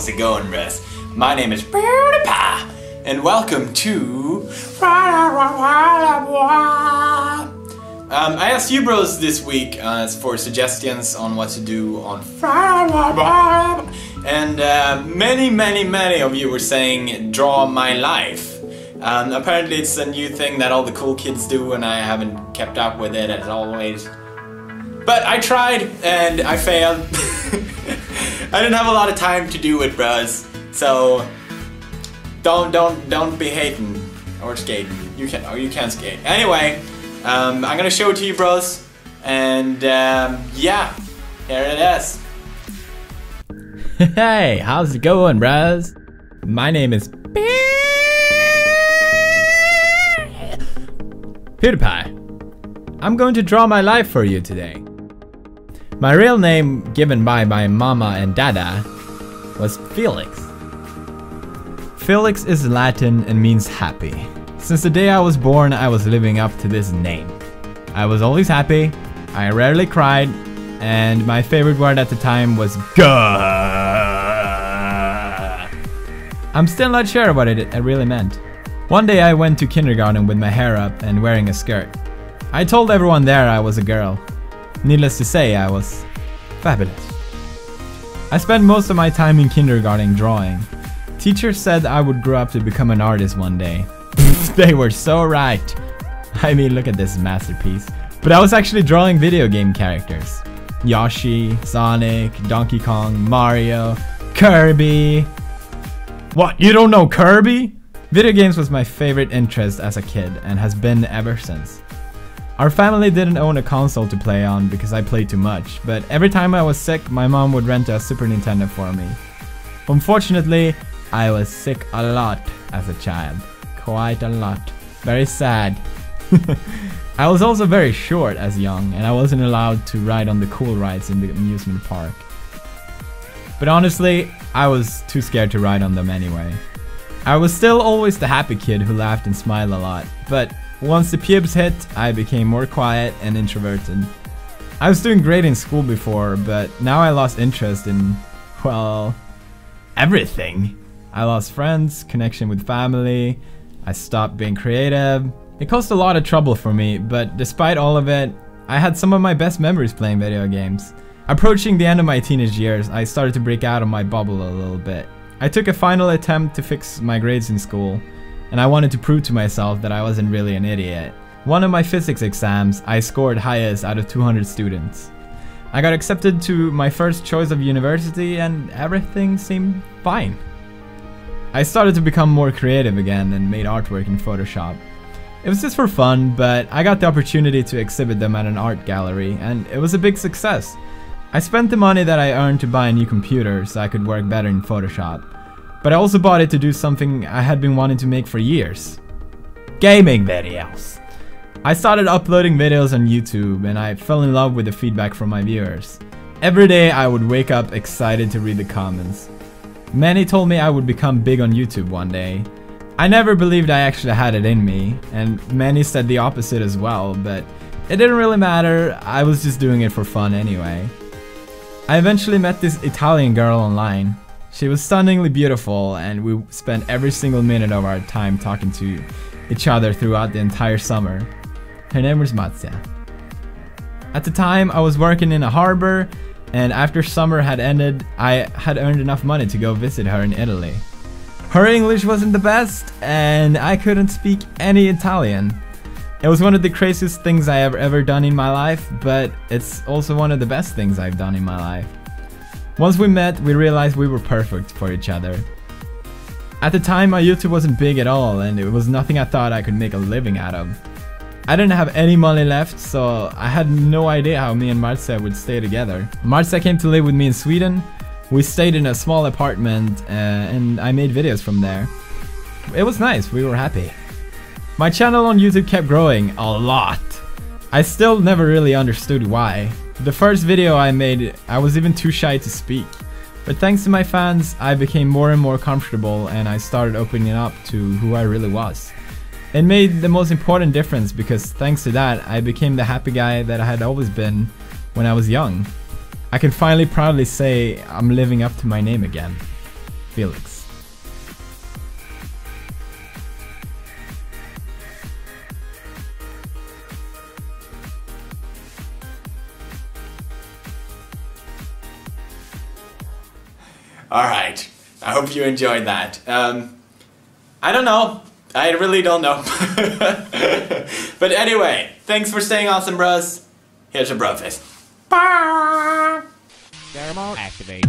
how's it going, Russ? My name is Pewdiepie, and welcome to... I asked you bros this week for suggestions on what to do on and many of you were saying draw my life. Apparently it's a new thing that all the cool kids do and I haven't kept up with it as always. But I tried and I failed. I didn't have a lot of time to do it, bros. So don't be hating or skating. You can skate. Anyway, I'm gonna show it to you, bros. And yeah, here it is. Hey, how's it going, bros? My name is Pewdiepie. I'm going to draw my life for you today. My real name, given by my mama and dada, was Felix. Felix is Latin and means happy. Since the day I was born, I was living up to this name. I was always happy, I rarely cried, and my favorite word at the time was "gah." I'm still not sure what it really meant. One day I went to kindergarten with my hair up and wearing a skirt. I told everyone there I was a girl. Needless to say, I was fabulous. I spent most of my time in kindergarten drawing. Teachers said I would grow up to become an artist one day. They were so right. I mean, look at this masterpiece. But I was actually drawing video game characters. Yoshi, Sonic, Donkey Kong, Mario, Kirby. What, you don't know Kirby? Video games was my favorite interest as a kid and has been ever since. Our family didn't own a console to play on because I played too much, but every time I was sick, my mom would rent a Super Nintendo for me. Unfortunately, I was sick a lot as a child. Quite a lot. Very sad. I was also very short as young, and I wasn't allowed to ride on the cool rides in the amusement park. But honestly, I was too scared to ride on them anyway. I was still always the happy kid who laughed and smiled a lot, but once the pubes hit, I became more quiet and introverted. I was doing great in school before, but now I lost interest in, well, everything. I lost friends, connection with family, I stopped being creative. It caused a lot of trouble for me, but despite all of it, I had some of my best memories playing video games. Approaching the end of my teenage years, I started to break out of my bubble a little bit. I took a final attempt to fix my grades in school, and I wanted to prove to myself that I wasn't really an idiot. One of my physics exams, I scored highest out of 200 students. I got accepted to my first choice of university and everything seemed fine. I started to become more creative again and made artwork in Photoshop. It was just for fun, but I got the opportunity to exhibit them at an art gallery and it was a big success. I spent the money that I earned to buy a new computer so I could work better in Photoshop. But I also bought it to do something I had been wanting to make for years. Gaming videos. I started uploading videos on YouTube and I fell in love with the feedback from my viewers. Every day I would wake up excited to read the comments. Many told me I would become big on YouTube one day. I never believed I actually had it in me, and many said the opposite as well, but it didn't really matter, I was just doing it for fun anyway. I eventually met this Italian girl online. She was stunningly beautiful and we spent every single minute of our time talking to each other throughout the entire summer. Her name was Marzia. At the time I was working in a harbor and after summer had ended I had earned enough money to go visit her in Italy. Her English wasn't the best and I couldn't speak any Italian. It was one of the craziest things I have ever done in my life, but it's also one of the best things I've done in my life. Once we met, we realized we were perfect for each other. At the time, my YouTube wasn't big at all, and it was nothing I thought I could make a living out of. I didn't have any money left, so I had no idea how me and Marzia would stay together. Marzia came to live with me in Sweden. We stayed in a small apartment, and I made videos from there. It was nice, we were happy. My channel on YouTube kept growing a lot. I still never really understood why. The first video I made, I was even too shy to speak. But thanks to my fans, I became more and more comfortable and I started opening up to who I really was. It made the most important difference because thanks to that, I became the happy guy that I had always been when I was young. I can finally proudly say I'm living up to my name again. Felix. Alright, I hope you enjoyed that. I don't know. I really don't know. But anyway, thanks for staying awesome, bros. Here's your bro face. Thermal activate.